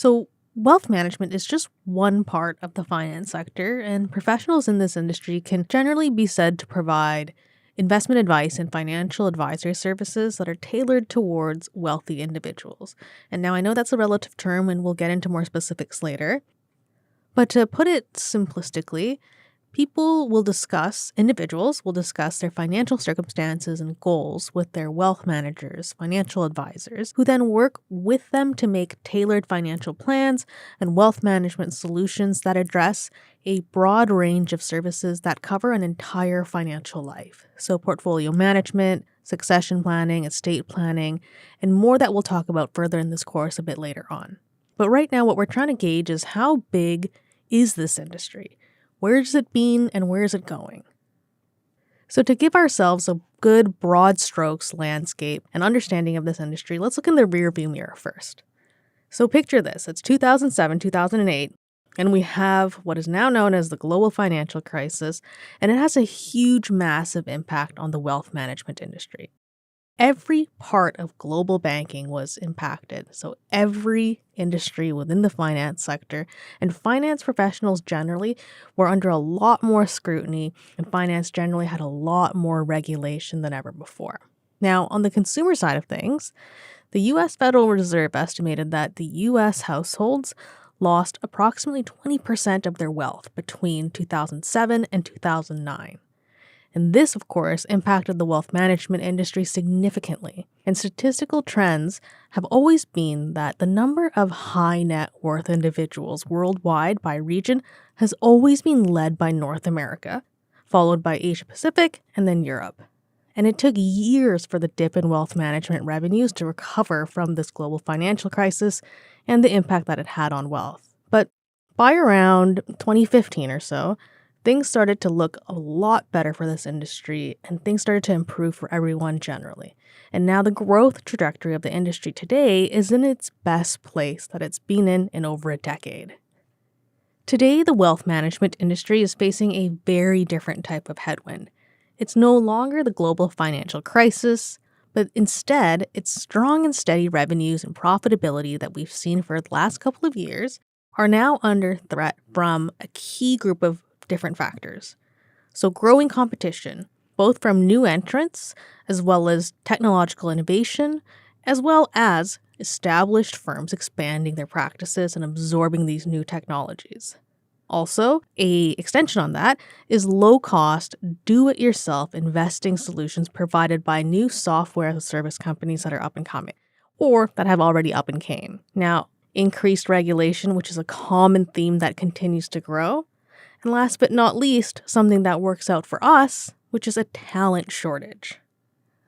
So, wealth management is just one part of the finance sector, and professionals in this industry can generally be said to provide investment advice and financial advisory services that are tailored towards wealthy individuals. And now I know that's a relative term, and we'll get into more specifics later. But to put it simplistically, individuals will discuss their financial circumstances and goals with their wealth managers, financial advisors, who then work with them to make tailored financial plans and wealth management solutions that address a broad range of services that cover an entire financial life. So, portfolio management, succession planning, estate planning, and more that we'll talk about further in this course a bit later on. But right now, what we're trying to gauge is how big is this industry? Where has it been and where is it going? So to give ourselves a good broad strokes landscape and understanding of this industry, let's look in the rearview mirror first. So picture this, it's 2007, 2008, and we have what is now known as the global financial crisis, and it has a huge, massive impact on the wealth management industry. Every part of global banking was impacted. So every industry within the finance sector and finance professionals generally were under a lot more scrutiny, and finance generally had a lot more regulation than ever before. Now, on the consumer side of things, the U.S. Federal Reserve estimated that the U.S. households lost approximately 20% of their wealth between 2007 and 2009. And this, of course, impacted the wealth management industry significantly. And statistical trends have always been that the number of high net worth individuals worldwide by region has always been led by North America, followed by Asia Pacific, and then Europe. And it took years for the dip in wealth management revenues to recover from this global financial crisis and the impact that it had on wealth. But by around 2015 or so, things started to look a lot better for this industry, and things started to improve for everyone generally. And now the growth trajectory of the industry today is in its best place that it's been in over a decade. Today, the wealth management industry is facing a very different type of headwind. It's no longer the global financial crisis, but instead, its strong and steady revenues and profitability that we've seen for the last couple of years are now under threat from a key group of different factors. So growing competition, both from new entrants as well as technological innovation, as well as established firms expanding their practices and absorbing these new technologies. Also, an extension on that is low-cost, do-it-yourself investing solutions provided by new software as a service companies that are up and coming, or that have already up and came. Now, increased regulation, which is a common theme that continues to grow. And last but not least, something that works out for us, which is a talent shortage.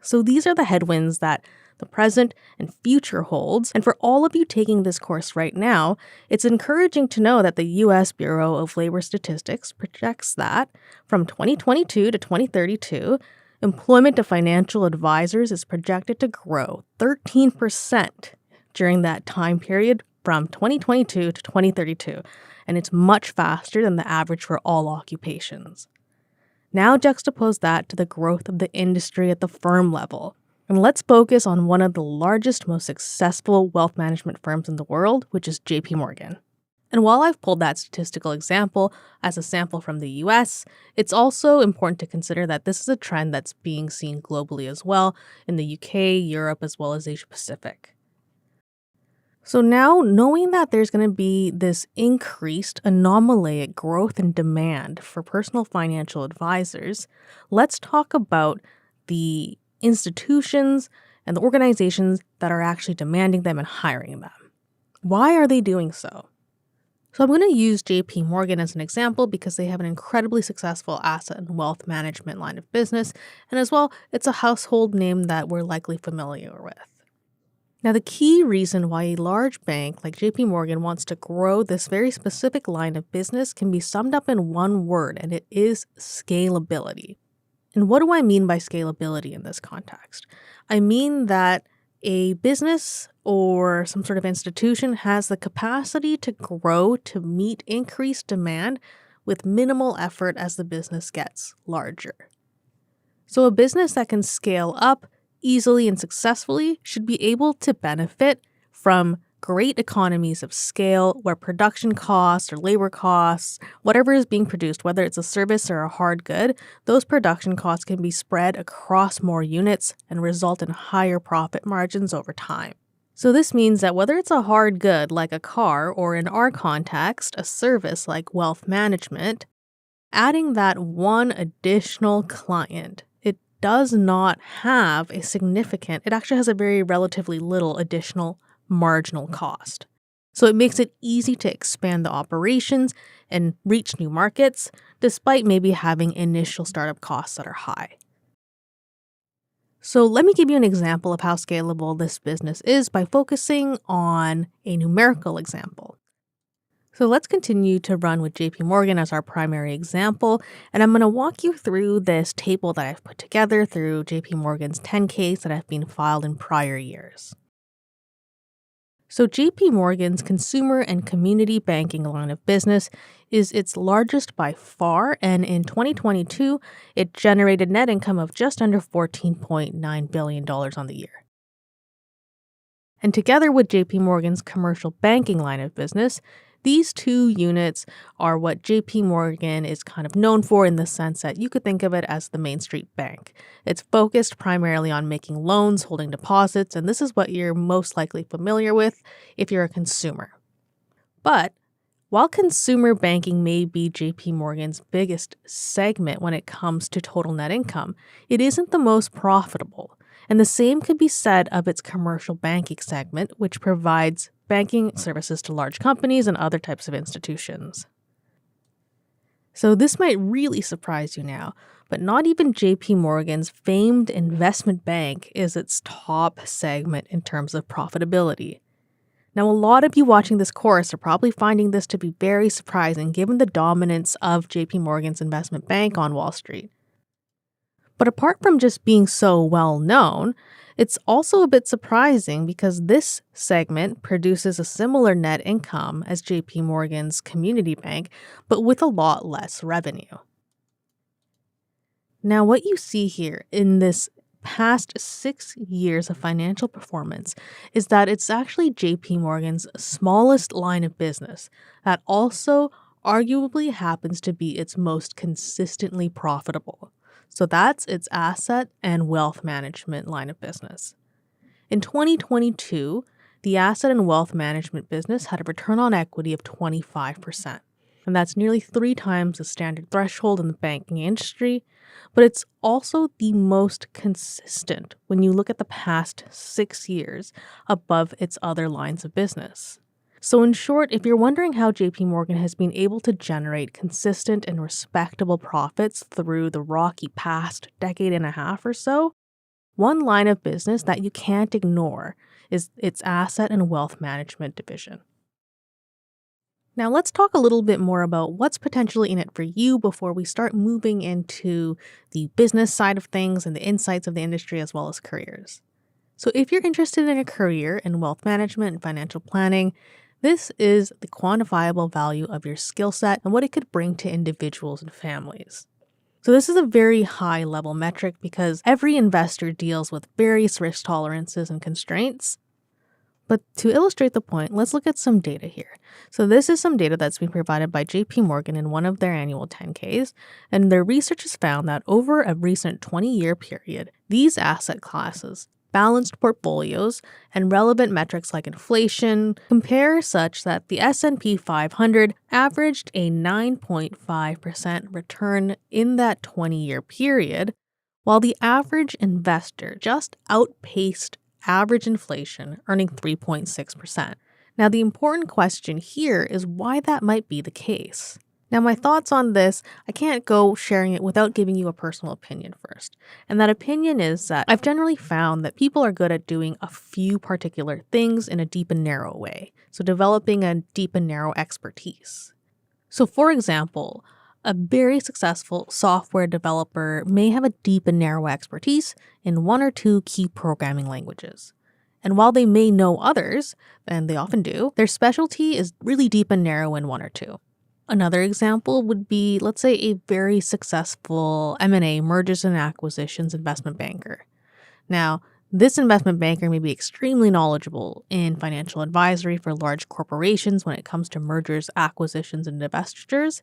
So these are the headwinds that the present and future holds. And for all of you taking this course right now, it's encouraging to know that the U.S. Bureau of Labor Statistics projects that from 2022 to 2032, employment of financial advisors is projected to grow 13% during that time period from 2022 to 2032. And it's much faster than the average for all occupations. Now juxtapose that to the growth of the industry at the firm level. And let's focus on one of the largest, most successful wealth management firms in the world, which is JP Morgan. And while I've pulled that statistical example as a sample from the US, it's also important to consider that this is a trend that's being seen globally as well in the UK, Europe, as well as Asia Pacific. So now, knowing that there's going to be this increased anomalic growth in demand for personal financial advisors, let's talk about the institutions and the organizations that are actually demanding them and hiring them. Why are they doing so? So I'm going to use JP Morgan as an example because they have an incredibly successful asset and wealth management line of business, and as well, it's a household name that we're likely familiar with. Now, the key reason why a large bank like JP Morgan wants to grow this very specific line of business can be summed up in one word, and it is scalability. And what do I mean by scalability in this context? I mean that a business or some sort of institution has the capacity to grow to meet increased demand with minimal effort as the business gets larger. So a business that can scale up easily and successfully should be able to benefit from great economies of scale where production costs or labor costs, whatever is being produced, whether it's a service or a hard good, those production costs can be spread across more units and result in higher profit margins over time. So this means that whether it's a hard good like a car or in our context, a service like wealth management, adding that one additional client, it does not have a significant, it actually has a very relatively little additional marginal cost. So it makes it easy to expand the operations and reach new markets, despite maybe having initial startup costs that are high. So let me give you an example of how scalable this business is by focusing on a numerical example. So let's continue to run with JP Morgan as our primary example, and I'm going to walk you through this table that I've put together through JP Morgan's 10-Ks that have been filed in prior years. So JP Morgan's consumer and community banking line of business is its largest by far, and in 2022, it generated net income of just under $14.9 billion on the year. And together with JP Morgan's commercial banking line of business, these two units are what JP Morgan is kind of known for in the sense that you could think of it as the Main Street Bank. It's focused primarily on making loans, holding deposits, and this is what you're most likely familiar with if you're a consumer. But while consumer banking may be JP Morgan's biggest segment when it comes to total net income, it isn't the most profitable. And the same could be said of its commercial banking segment, which provides banking services to large companies and other types of institutions. So this might really surprise you now, but not even JP Morgan's famed investment bank is its top segment in terms of profitability. Now, a lot of you watching this course are probably finding this to be very surprising given the dominance of JP Morgan's investment bank on Wall Street. But apart from just being so well known, it's also a bit surprising because this segment produces a similar net income as JP Morgan's community bank, but with a lot less revenue. Now, what you see here in this past 6 years of financial performance is that it's actually JP Morgan's smallest line of business that also arguably happens to be its most consistently profitable. So that's its asset and wealth management line of business. In 2022, the asset and wealth management business had a return on equity of 25%. And that's nearly 3 times the standard threshold in the banking industry, but it's also the most consistent when you look at the past 6 years above its other lines of business. So in short, if you're wondering how JP Morgan has been able to generate consistent and respectable profits through the rocky past decade and a half or so, one line of business that you can't ignore is its asset and wealth management division. Now let's talk a little bit more about what's potentially in it for you before we start moving into the business side of things and the insights of the industry as well as careers. So if you're interested in a career in wealth management and financial planning, this is the quantifiable value of your skill set and what it could bring to individuals and families. So this is a very high level metric because every investor deals with various risk tolerances and constraints. But to illustrate the point, let's look at some data here. So this is some data that's been provided by JP Morgan in one of their annual 10Ks, and their research has found that over a recent 20-year period, these asset classes, balanced portfolios, and relevant metrics like inflation compare such that the S&P 500 averaged a 9.5% return in that 20-year period, while the average investor just outpaced average inflation, earning 3.6%. Now, the important question here is why that might be the case. Now, my thoughts on this, I can't go sharing it without giving you a personal opinion first. And that opinion is that I've generally found that people are good at doing a few particular things in a deep and narrow way. So developing a deep and narrow expertise. So for example, a very successful software developer may have a deep and narrow expertise in 1 or 2 key programming languages. And while they may know others, and they often do, their specialty is really deep and narrow in 1 or 2. Another example would be, let's say, a very successful M&A, mergers and acquisitions investment banker. Now, This investment banker may be extremely knowledgeable in financial advisory for large corporations when it comes to mergers, acquisitions, and divestitures.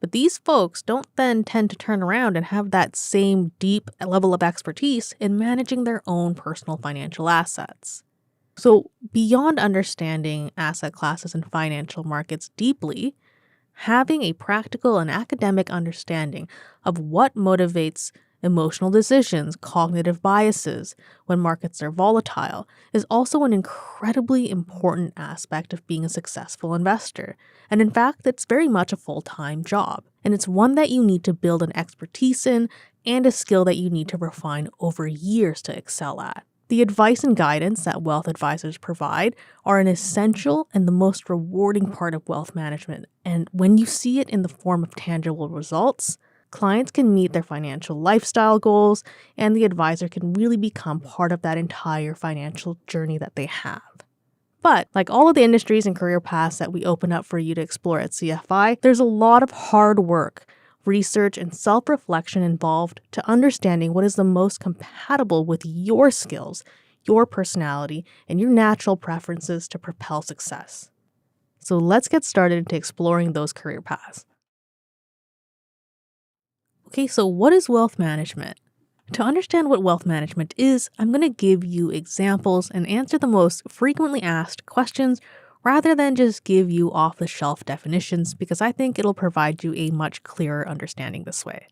But these folks don't then tend to turn around and have that same deep level of expertise in managing their own personal financial assets. So, beyond understanding asset classes and financial markets deeply, having a practical and academic understanding of what motivates emotional decisions, cognitive biases when markets are volatile is also an incredibly important aspect of being a successful investor. And in fact, it's very much a full-time job. And it's one that you need to build an expertise in and a skill that you need to refine over years to excel at. The advice and guidance that wealth advisors provide are an essential and the most rewarding part of wealth management. And when you see it in the form of tangible results, clients can meet their financial lifestyle goals, and the advisor can really become part of that entire financial journey that they have. But like all of the industries and career paths that we open up for you to explore at CFI, there's a lot of hard work, research, and self-reflection involved to understanding what is the most compatible with your skills, your personality, and your natural preferences to propel success. So let's get started into exploring those career paths. Okay, so what is wealth management? To understand what wealth management is, I'm going to give you examples and answer the most frequently asked questions rather than just give you off-the-shelf definitions because I think it'll provide you a much clearer understanding this way.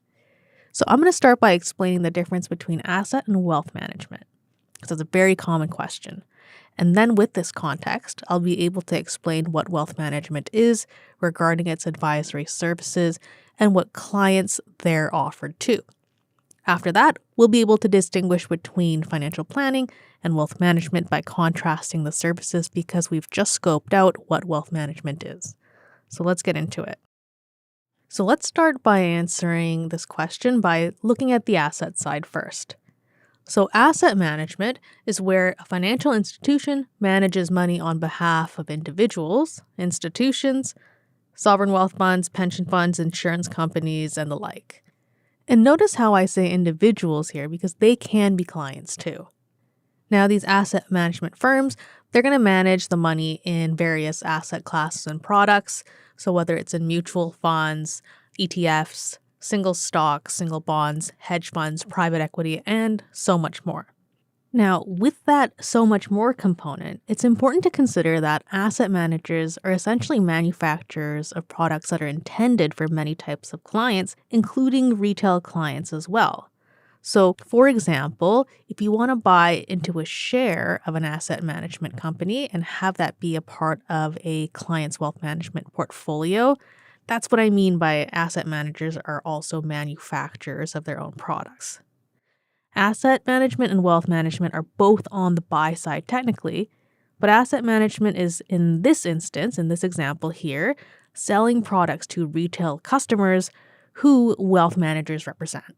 So I'm going to start by explaining the difference between asset and wealth management, because it's a very common question. And then with this context, I'll be able to explain what wealth management is regarding its advisory services and what clients they're offered to. After that, we'll be able to distinguish between financial planning and wealth management by contrasting the services because we've just scoped out what wealth management is. So let's get into it. So let's start by answering this question by looking at the asset side first. So asset management is where a financial institution manages money on behalf of individuals, institutions, sovereign wealth funds, pension funds, insurance companies, and the like. And notice how I say individuals here because they can be clients too. Now, these asset management firms, they're going to manage the money in various asset classes and products. So whether it's in mutual funds, ETFs, single stocks, single bonds, hedge funds, private equity, and so much more. Now, with that so much more component, it's important to consider that asset managers are essentially manufacturers of products that are intended for many types of clients, including retail clients as well. So, for example, if you want to buy into a share of an asset management company and have that be a part of a client's wealth management portfolio, that's what I mean by asset managers are also manufacturers of their own products. Asset management and wealth management are both on the buy side technically, but asset management is, in this instance, in this example here, selling products to retail customers who wealth managers represent.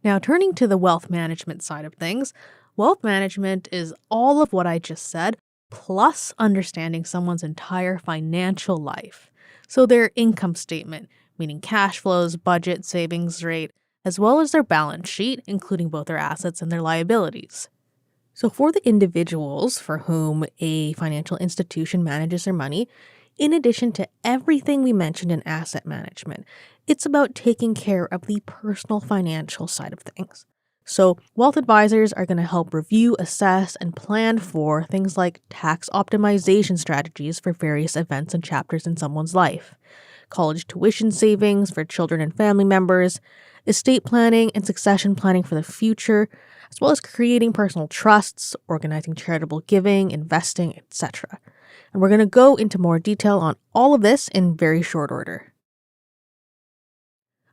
Now, turning to the wealth management side of things, wealth management is all of what I just said, plus understanding someone's entire financial life. So their income statement, meaning cash flows, budget, savings rate, as well as their balance sheet, including both their assets and their liabilities. So for the individuals for whom a financial institution manages their money, in addition to everything we mentioned in asset management, it's about taking care of the personal financial side of things. So wealth advisors are going to help review, assess, and plan for things like tax optimization strategies for various events and chapters in someone's life, college tuition savings for children and family members, estate planning and succession planning for the future, as well as creating personal trusts, organizing charitable giving, investing, etc. And we're going to go into more detail on all of this in very short order.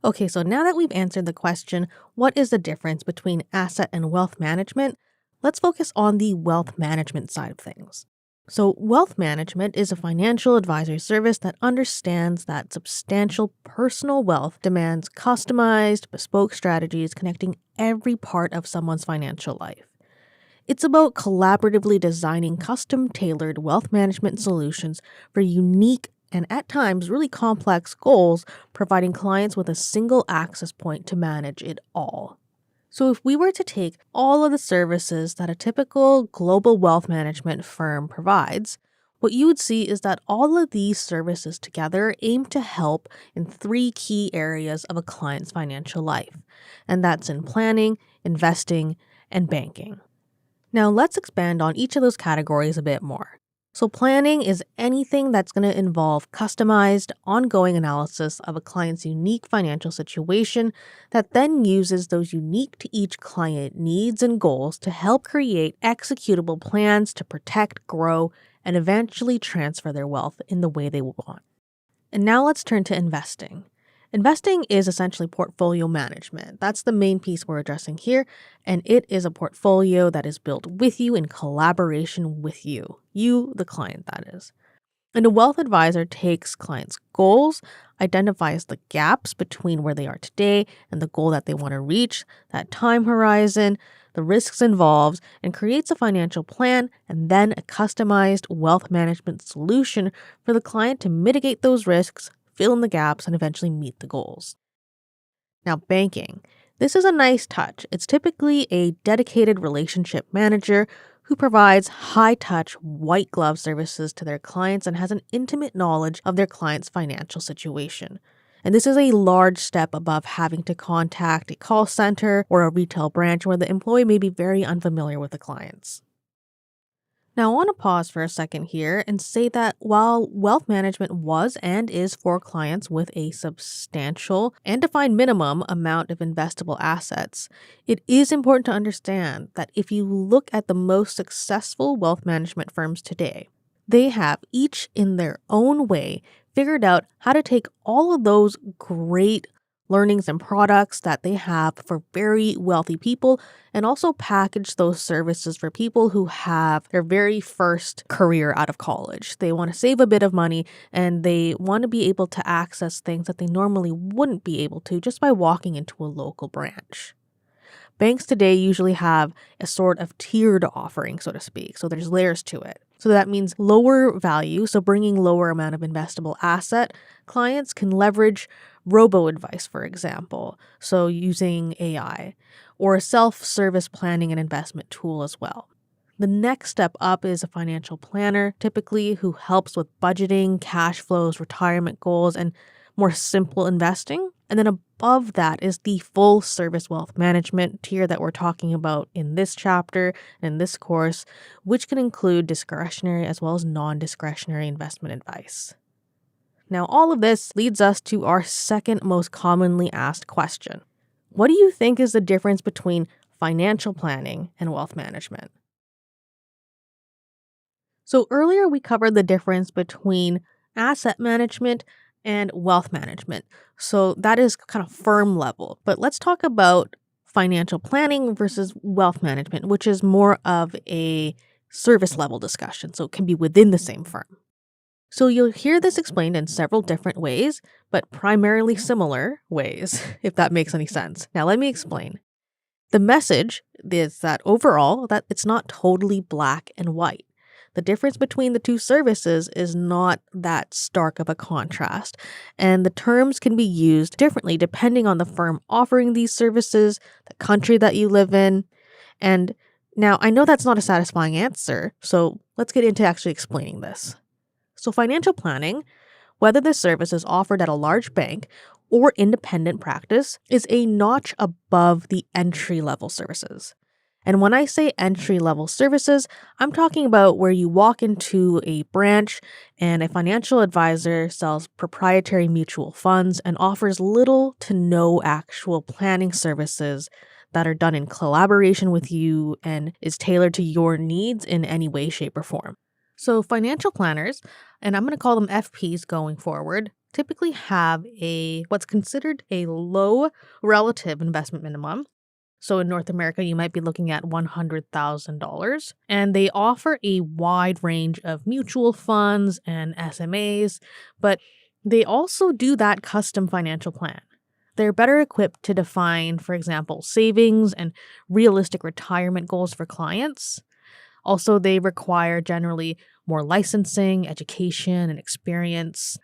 Okay, so now that we've answered the question, what is the difference between asset and wealth management? Let's focus on the wealth management side of things. So wealth management is a financial advisory service that understands that substantial personal wealth demands customized, bespoke strategies connecting every part of someone's financial life. It's about collaboratively designing custom-tailored wealth management solutions for unique and at times really complex goals, providing clients with a single access point to manage it all. So, if we were to take all of the services that a typical global wealth management firm provides, what you would see is that all of these services together aim to help in three key areas of a client's financial life, and that's in planning, investing, and banking. Now, let's expand on each of those categories a bit more. So, planning is anything that's going to involve customized, ongoing analysis of a client's unique financial situation that then uses those unique to each client needs and goals to help create executable plans to protect, grow, and eventually transfer their wealth in the way they want. And now let's turn to investing. Investing is essentially portfolio management. That's the main piece we're addressing here, and it is a portfolio that is built with you in collaboration with you, the client, that is. And a wealth advisor takes clients' goals, identifies the gaps between where they are today and the goal that they want to reach, that time horizon, the risks involved, and creates a financial plan and then a customized wealth management solution for the client to mitigate those risks, fill in the gaps, and eventually meet the goals. Now, banking. This is a nice touch. It's typically a dedicated relationship manager who provides high-touch, white-glove services to their clients and has an intimate knowledge of their client's financial situation. And this is a large step above having to contact a call center or a retail branch where the employee may be very unfamiliar with the clients. Now, I want to pause for a second here and say that while wealth management was and is for clients with a substantial and defined minimum amount of investable assets, it is important to understand that if you look at the most successful wealth management firms today, they have each in their own way figured out how to take all of those great learnings and products that they have for very wealthy people and also package those services for people who have their very first career out of college. They want to save a bit of money and they want to be able to access things that they normally wouldn't be able to just by walking into a local branch. Banks today usually have a sort of tiered offering, so to speak. So there's layers to it. So that means lower value, so bringing lower amount of investable asset. Clients can leverage robo-advice, for example, so using AI, or a self-service planning and investment tool as well. The next step up is a financial planner, typically who helps with budgeting, cash flows, retirement goals, and more simple investing. And then above that is the full service wealth management tier that we're talking about in this chapter and this course, which can include discretionary as well as non-discretionary investment advice. Now, all of this leads us to our second most commonly asked question. What do you think is the difference between financial planning and wealth management? So earlier we covered the difference between asset management and wealth management. So that is kind of firm level. But let's talk about financial planning versus wealth management, which is more of a service level discussion. So it can be within the same firm. So you'll hear this explained in several different ways, but primarily similar ways, if that makes any sense. Now let me explain. The message is that overall, that it's not totally black and white. The difference between the two services is not that stark of a contrast, and the terms can be used differently depending on the firm offering these services, the country that you live in. And now I know that's not a satisfying answer, so let's get into actually explaining this. So financial planning, whether the service is offered at a large bank or independent practice, is a notch above the entry-level services. And when I say entry-level services, I'm talking about where you walk into a branch and a financial advisor sells proprietary mutual funds and offers little to no actual planning services that are done in collaboration with you and is tailored to your needs in any way, shape, or form. So financial planners, and I'm going to call them FPs going forward, typically have what's considered a low relative investment minimum. So in North America, you might be looking at $100,000. And they offer a wide range of mutual funds and SMAs, but they also do that custom financial plan. They're better equipped to define, for example, savings and realistic retirement goals for clients. Also, they require generally more licensing, education, and experience.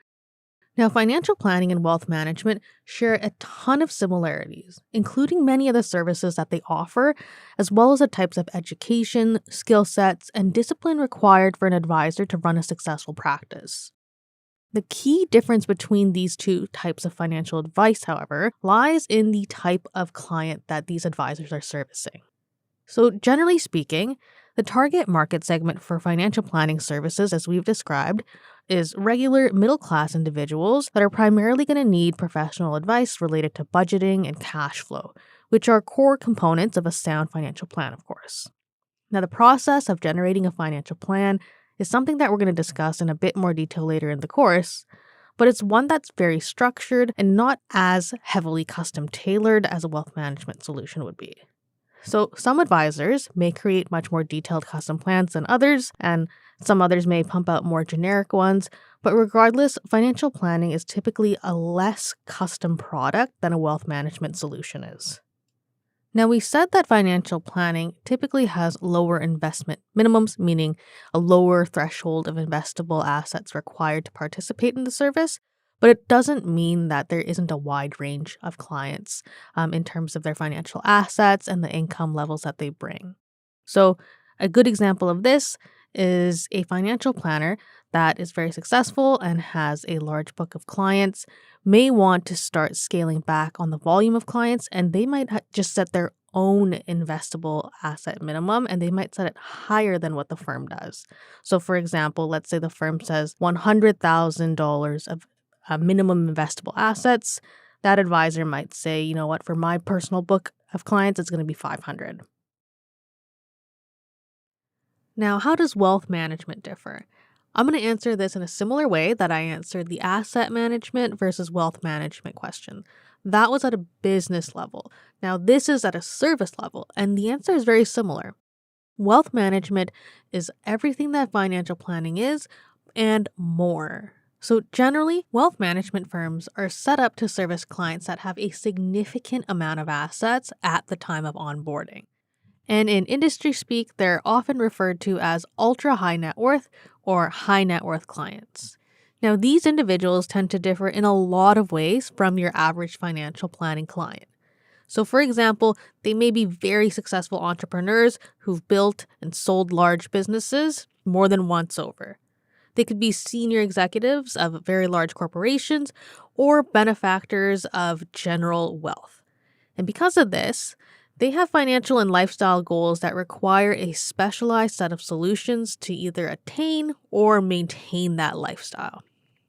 Now, financial planning and wealth management share a ton of similarities, including many of the services that they offer, as well as the types of education, skill sets, and discipline required for an advisor to run a successful practice. The key difference between these two types of financial advice, however, lies in the type of client that these advisors are servicing. So, generally speaking, the target market segment for financial planning services, as we've described, is regular middle class individuals that are primarily going to need professional advice related to budgeting and cash flow, which are core components of a sound financial plan, of course. Now, the process of generating a financial plan is something that we're going to discuss in a bit more detail later in the course, but it's one that's very structured and not as heavily custom tailored as a wealth management solution would be. So some advisors may create much more detailed custom plans than others, and some others may pump out more generic ones, but regardless, financial planning is typically a less custom product than a wealth management solution is. Now, we said that financial planning typically has lower investment minimums, meaning a lower threshold of investable assets required to participate in the service, but it doesn't mean that there isn't a wide range of clients in terms of their financial assets and the income levels that they bring. So, a good example of this is a financial planner that is very successful and has a large book of clients may want to start scaling back on the volume of clients, and they might just set their own investable asset minimum, and they might set it higher than what the firm does. So, for example, let's say the firm says $100,000 of minimum investable assets. That advisor might say, you know what, for my personal book of clients, it's going to be 500. Now, how does wealth management differ? I'm going to answer this in a similar way that I answered the asset management versus wealth management question. That was at a business level. Now, this is at a service level, and the answer is very similar. Wealth management is everything that financial planning is and more. So generally, wealth management firms are set up to service clients that have a significant amount of assets at the time of onboarding. And in industry speak, they're often referred to as ultra high net worth or high net worth clients. Now, these individuals tend to differ in a lot of ways from your average financial planning client. So, for example, they may be very successful entrepreneurs who've built and sold large businesses more than once over. They could be senior executives of very large corporations or benefactors of general wealth. And because of this, they have financial and lifestyle goals that require a specialized set of solutions to either attain or maintain that lifestyle.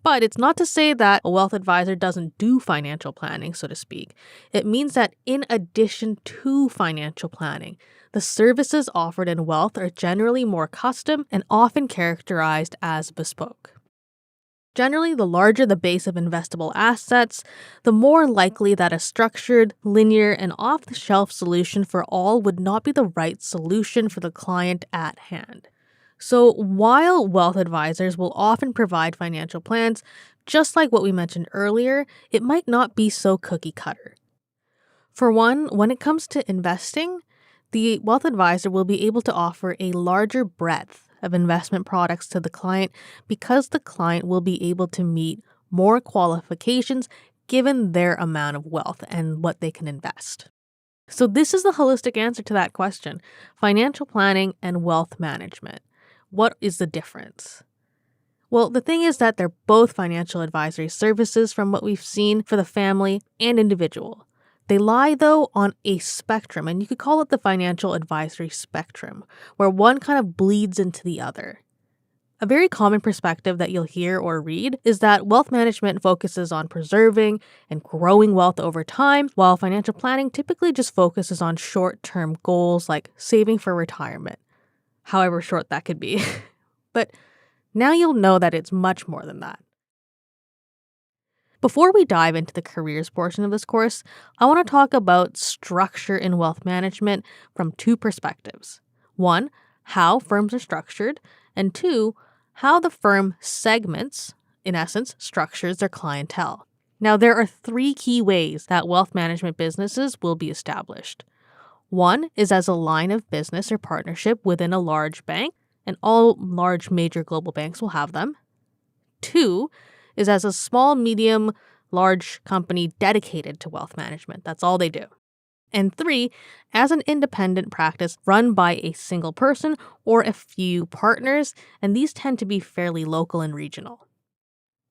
But it's not to say that a wealth advisor doesn't do financial planning, so to speak. It means that in addition to financial planning, the services offered in wealth are generally more custom and often characterized as bespoke. Generally, the larger the base of investable assets, the more likely that a structured, linear, and off-the-shelf solution for all would not be the right solution for the client at hand. So while wealth advisors will often provide financial plans, just like what we mentioned earlier, it might not be so cookie cutter. For one, when it comes to investing, the wealth advisor will be able to offer a larger breadth of investment products to the client because the client will be able to meet more qualifications given their amount of wealth and what they can invest. So this is the holistic answer to that question: financial planning and wealth management. What is the difference? Well, the thing is that they're both financial advisory services from what we've seen for the family and individual. They lie, though, on a spectrum, and you could call it the financial advisory spectrum, where one kind of bleeds into the other. A very common perspective that you'll hear or read is that wealth management focuses on preserving and growing wealth over time, while financial planning typically just focuses on short-term goals like saving for retirement, however short that could be. But now you'll know that it's much more than that. Before we dive into the careers portion of this course, I want to talk about structure in wealth management from two perspectives. One, how firms are structured, and two, how the firm segments, in essence, structures their clientele. Now, there are three key ways that wealth management businesses will be established. One is as a line of business or partnership within a large bank, and all large major global banks will have them. Two is as a small, medium, large company dedicated to wealth management. That's all they do. And 3, as an independent practice run by a single person or a few partners, and these tend to be fairly local and regional.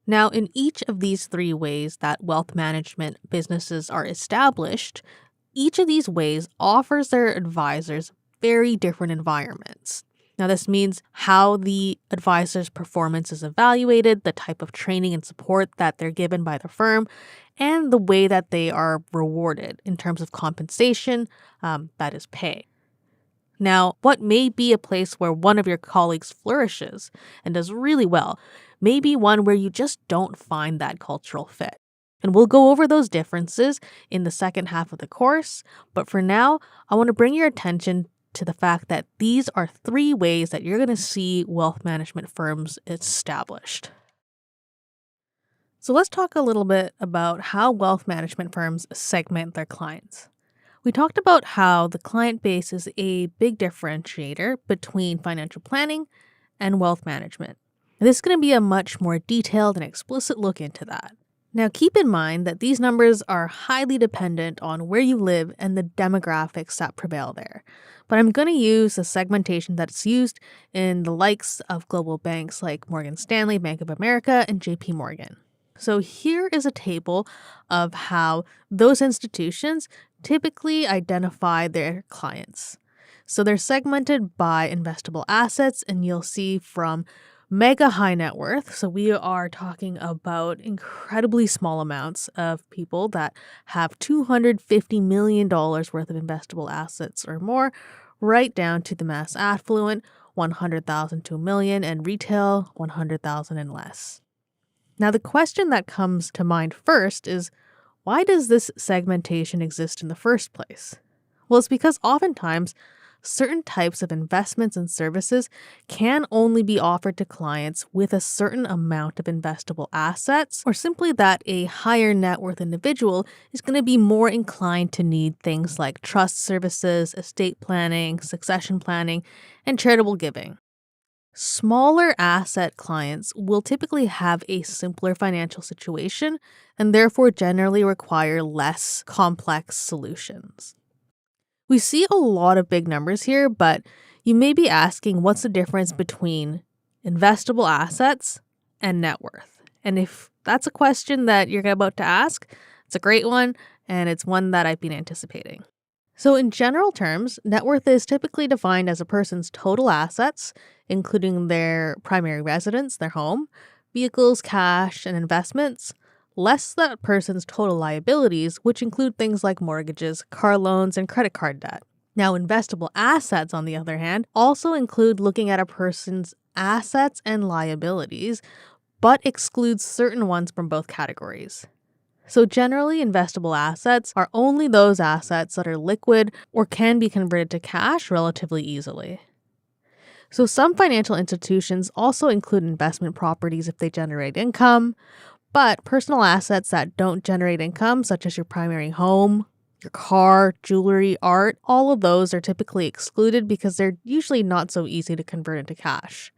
Now, in each of these 3 ways that wealth management businesses are established, each of these ways offers their advisors very different environments. Now, this means how the advisor's performance is evaluated, the type of training and support that they're given by the firm, and the way that they are rewarded in terms of compensation, that is pay. Now, what may be a place where one of your colleagues flourishes and does really well may be one where you just don't find that cultural fit. And we'll go over those differences in the second half of the course, but for now, I want to bring your attention to the fact that these are 3 ways that you're going to see wealth management firms established. So let's talk a little bit about how wealth management firms segment their clients. We talked about how the client base is a big differentiator between financial planning and wealth management. This is going to be a much more detailed and explicit look into that. Now, keep in mind that these numbers are highly dependent on where you live and the demographics that prevail there. But I'm going to use the segmentation that's used in the likes of global banks like Morgan Stanley, Bank of America, and JP Morgan. So here is a table of how those institutions typically identify their clients. So they're segmented by investable assets, and you'll see from mega high net worth. So we are talking about incredibly small amounts of people that have $250 million worth of investable assets or more, right down to the mass affluent, 100,000 to a million, and retail, 100,000 and less. Now, the question that comes to mind first is, why does this segmentation exist in the first place? Well, it's because oftentimes certain types of investments and services can only be offered to clients with a certain amount of investable assets, or simply that a higher net worth individual is going to be more inclined to need things like trust services, estate planning, succession planning, and charitable giving. Smaller asset clients will typically have a simpler financial situation and therefore generally require less complex solutions. We see a lot of big numbers here, but you may be asking what's the difference between investable assets and net worth. And if that's a question that you're about to ask, it's a great one, and it's one that I've been anticipating. So in general terms, net worth is typically defined as a person's total assets, including their primary residence, their home, vehicles, cash, and investments, less that person's total liabilities, which include things like mortgages, car loans, and credit card debt. Now, investable assets, on the other hand, also include looking at a person's assets and liabilities, but excludes certain ones from both categories. So generally, investable assets are only those assets that are liquid or can be converted to cash relatively easily. So some financial institutions also include investment properties if they generate income, but personal assets that don't generate income, such as your primary home, your car, jewelry, art, all of those are typically excluded because they're usually not so easy to convert into cash.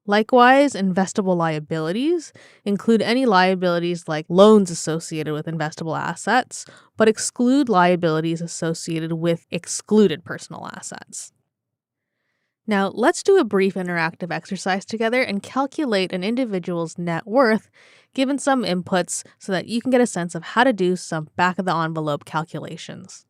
Likewise, investable liabilities include any liabilities like loans associated with investable assets, but exclude liabilities associated with excluded personal assets. Now, let's do a brief interactive exercise together and calculate an individual's net worth given some inputs so that you can get a sense of how to do some back-of-the-envelope calculations.